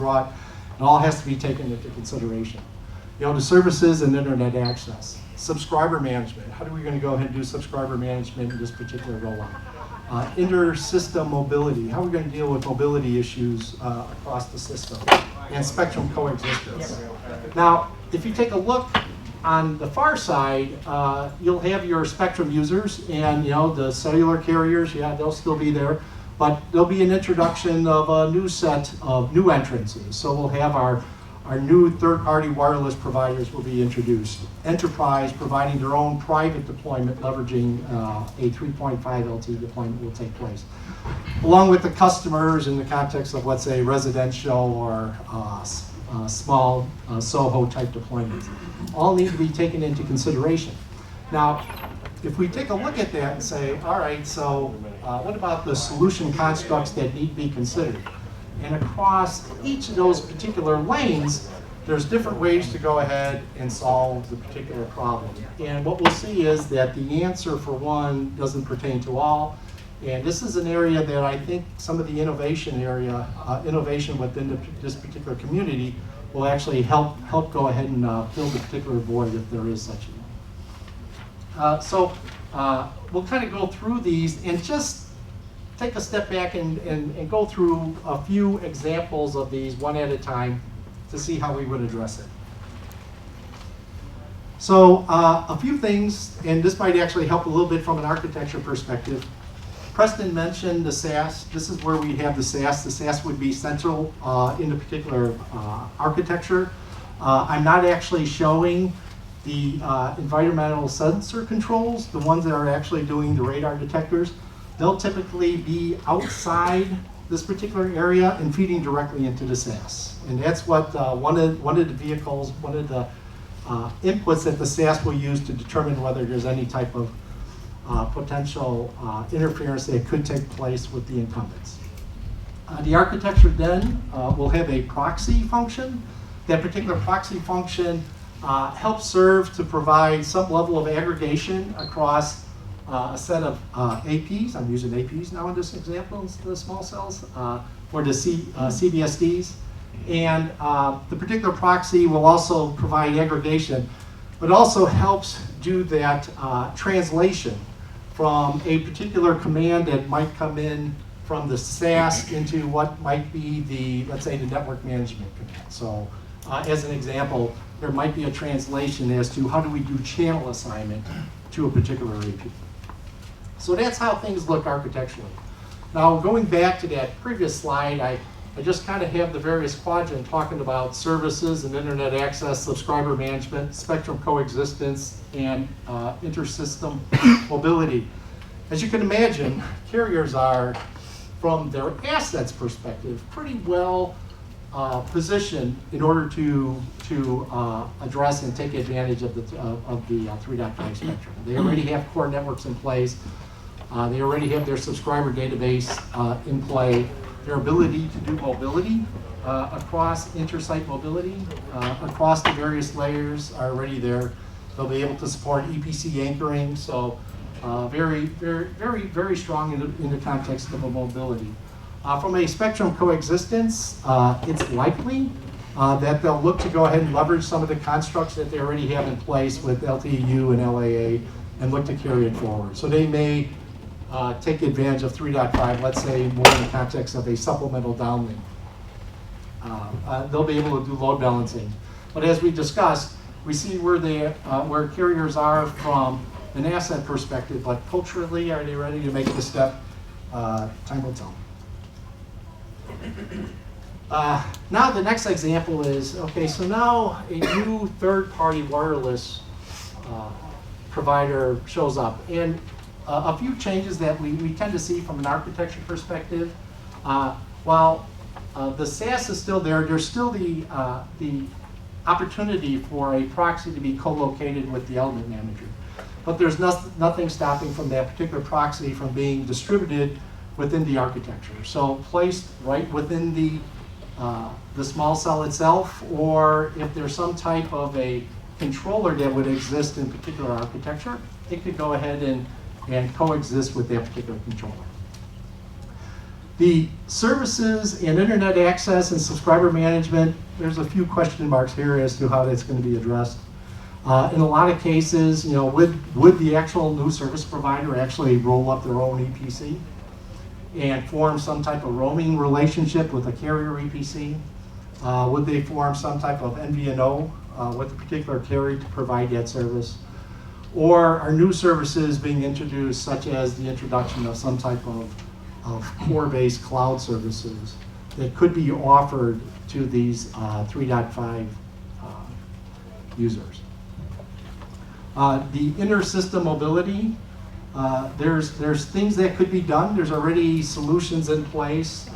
brought. It all has to be taken into consideration. You know, the services and internet access. Subscriber management. How are we going to go ahead and do subscriber management in this particular rollout? Inter-system mobility. How are we going to deal with mobility issues across the system? And spectrum coexistence. Now, if you take a look on the far side, you'll have your spectrum users, and you know the cellular carriers. Yeah, they'll still be there, but there'll be an introduction of a new set of new entrances. So we'll have our new third-party wireless providers will be introduced. Enterprise providing their own private deployment, leveraging a 3.5 LTE deployment will take place. Along with the customers in the context of, let's say, residential or small SOHO type deployments. All need to be taken into consideration. Now, if we take a look at that and say, all right, so what about the solution constructs that need to be considered? And across each of those particular lanes, there's different ways to go ahead and solve the particular problem. And what we'll see is that the answer for one doesn't pertain to all. And this is an area that I think some of the innovation within this particular community will actually help go ahead and fill the particular void if there is such a so we'll kind of go through these and just take a step back and go through a few examples of these one at a time to see how we would address it. So a few things, and this might actually help a little bit from an architecture perspective. Preston mentioned the SAS. This is where we have the SAS. The SAS would be central in the particular architecture. I'm not actually showing the environmental sensor controls, the ones that are actually doing the radar detectors. They'll typically be outside this particular area and feeding directly into the SAS. And that's what one of the vehicles, one of the inputs that the SAS will use to determine whether there's any type of potential interference that could take place with the incumbents. The architecture then will have a proxy function. That particular proxy function helps serve to provide some level of aggregation across a set of APs. I'm using APs now in this example, the small cells, or the CBSDs. And the particular proxy will also provide aggregation, but also helps do that translation from a particular command that might come in from the SAS into what might be the, let's say, the network management command. So as an example, there might be a translation as to how do we do channel assignment to a particular AP. So that's how things look architecturally. Now going back to that previous slide, I just kind of have the various quadrants talking about services and internet access, subscriber management, spectrum coexistence, and inter-system mobility. As you can imagine, carriers are, from their assets perspective, pretty well positioned in order to address and take advantage of the 3.5 spectrum. They already have core networks in place. They already have their subscriber database in play. Their ability to do mobility across intersite mobility across the various layers are already there. They'll be able to support EPC anchoring, so very, very, very, very strong in the context of a mobility. From a spectrum coexistence, it's likely that they'll look to go ahead and leverage some of the constructs that they already have in place with LTU and LAA and look to carry it forward. So they may take advantage of 3.5, let's say more in the context of a supplemental downlink. They'll be able to do load balancing. But as we discussed, we see where carriers are from an asset perspective, but culturally, are they ready to make the step? Time will tell. Now the next example is, okay, so now a new third-party wireless provider shows up. And a few changes that we tend to see from an architecture perspective. While the SAS is still there, there's still the opportunity for a proxy to be co-located with the element manager. But there's nothing stopping from that particular proxy from being distributed within the architecture. So placed right within the small cell itself, or if there's some type of a controller that would exist in particular architecture, it could go ahead and coexist with that particular controller. The services and internet access and subscriber management, there's a few question marks here as to how that's going to be addressed. In a lot of cases, would the actual new service provider actually roll up their own EPC and form some type of roaming relationship with a carrier EPC? Would they form some type of MVNO with a particular carrier to provide that service? Or are new services being introduced, such as the introduction of some type of core-based cloud services that could be offered to these 3.5 users? The inter-system mobility, there's things that could be done. There's already solutions in place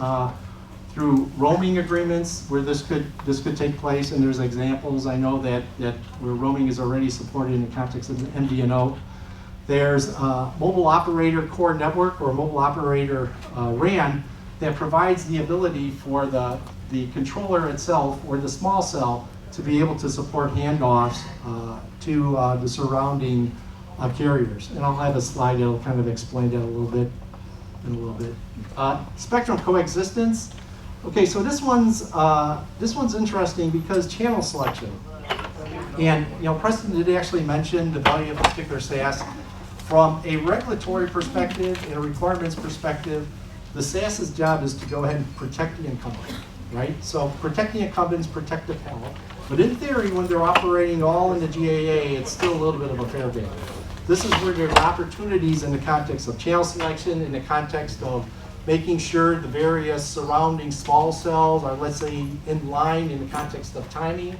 through roaming agreements where this could take place, and there's examples I know that where roaming is already supported in the context of the MVNO. There's a mobile operator core network or mobile operator RAN that provides the ability for the controller itself or the small cell to be able to support handoffs to the surrounding carriers. And I'll have a slide that'll kind of explain that a little bit in a little bit. Spectrum coexistence. Okay, so this one's interesting because channel selection. And Preston did actually mention the value of a particular SAS. From a regulatory perspective and a requirements perspective, the SAS's job is to go ahead and protect the incumbent, right? So protect the incumbents, protect the panel. But in theory, when they're operating all in the GAA, it's still a little bit of a fair game. This is where there's opportunities in the context of channel selection, in the context of making sure the various surrounding small cells are, let's say, in line in the context of timing.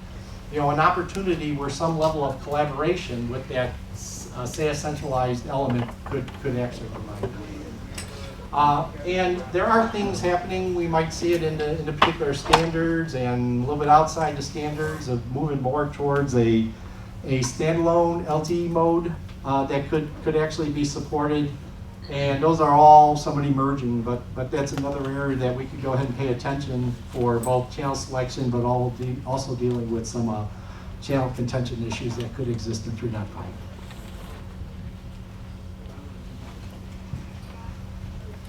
An opportunity where some level of collaboration with that SAS centralized element could actually provide. And there are things happening. We might see it in the particular standards and a little bit outside the standards of moving more towards a standalone LTE mode that could actually be supported. And those are all somewhat emerging, but that's another area that we could go ahead and pay attention for both channel selection, but also dealing with some channel contention issues that could exist in 3.5.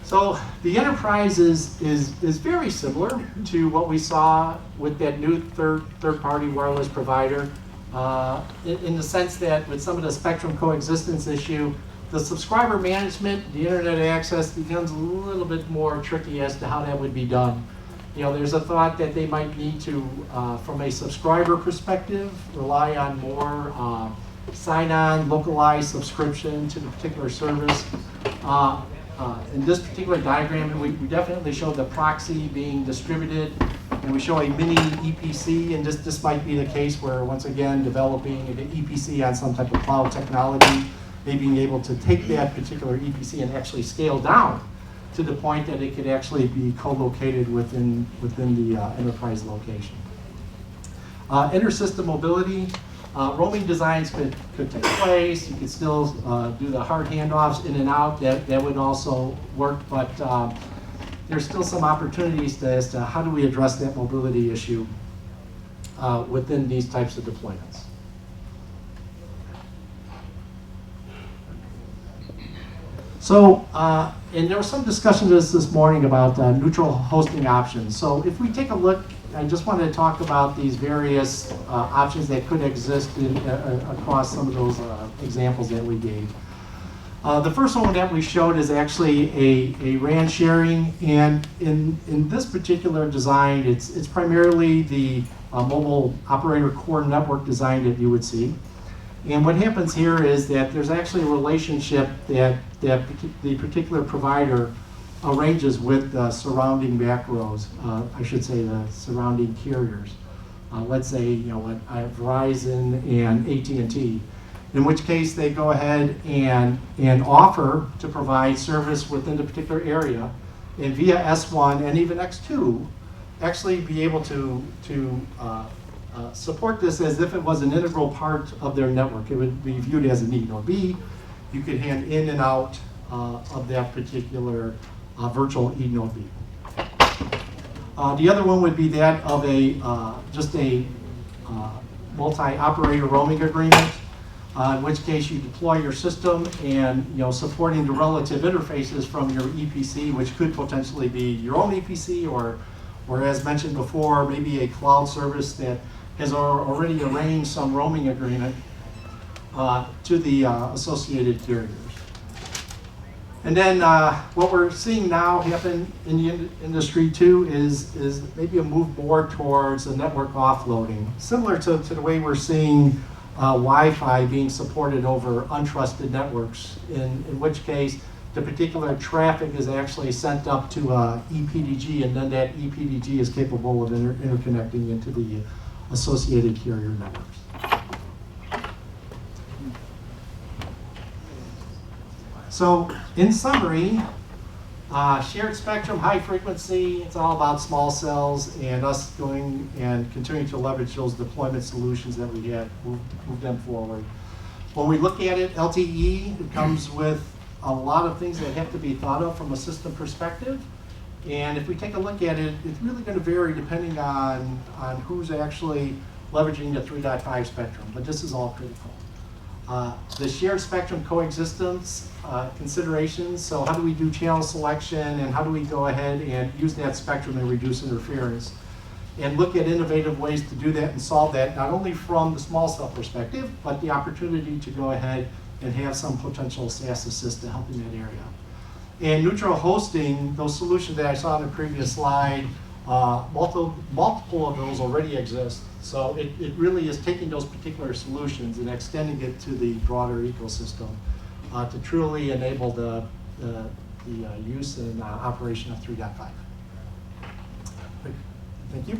So the enterprise is very similar to what we saw with that new third-party wireless provider in the sense that with some of the spectrum coexistence issue, the subscriber management, the internet access becomes a little bit more tricky as to how that would be done. There's a thought that they might need to, from a subscriber perspective, rely on more sign-on, localized subscription to the particular service. In this particular diagram, we definitely show the proxy being distributed, and we show a mini EPC, and this might be the case where, once again, developing an EPC on some type of cloud technology, maybe being able to take that particular EPC and actually scale down to the point that it could actually be co-located within the enterprise location. Inter-system mobility. Roaming designs could take place. You could still do the hard handoffs in and out. That would also work, but there's still some opportunities as to how do we address that mobility issue within these types of deployments. So, and there was some discussion this morning about neutral hosting options. So if we take a look, I just wanted to talk about these various options that could exist across some of those examples that we gave. The first one that we showed is actually a RAN sharing, and in this particular design, it's primarily the mobile operator core network design that you would see. And what happens here is that there's actually a relationship that the particular provider arranges with the surrounding back rows, I should say the surrounding carriers. Let's say, Verizon and AT&T, in which case they go ahead and offer to provide service within the particular area, and via S1 and even X2, actually be able to support this as if it was an integral part of their network. It would be viewed as a need. Or B, you could hand in and out of that particular virtual eNode B. The other one would be that of just a multi-operator roaming agreement. in which case you deploy your system and supporting the relative interfaces from your EPC, which could potentially be your own EPC or as mentioned before, maybe a cloud service that has already arranged some roaming agreement to the associated carriers. And then what we're seeing now happen in the industry too is maybe a move more towards a network offloading, similar to the way we're seeing Wi-Fi being supported over untrusted networks, in which case the particular traffic is actually sent up to EPDG, and then that EPDG is capable of interconnecting into the associated carrier networks. So in summary, shared spectrum, high frequency, it's all about small cells and us going and continuing to leverage those deployment solutions that we have, move them forward. When we look at it, LTE, it comes with a lot of things that have to be thought of from a system perspective. And if we take a look at it, it's really going to vary depending on who's actually leveraging the 3.5 spectrum, but this is all critical. The shared spectrum coexistence considerations, so how do we do channel selection and how do we go ahead and use that spectrum and reduce interference? And look at innovative ways to do that and solve that, not only from the small cell perspective, but the opportunity to go ahead and have some potential SAS assist to help in that area. And neutral hosting, those solutions that I saw in the previous slide, multiple of those already exist. So it really is taking those particular solutions and extending it to the broader ecosystem to truly enable the use and operation of 3.5. Thank you.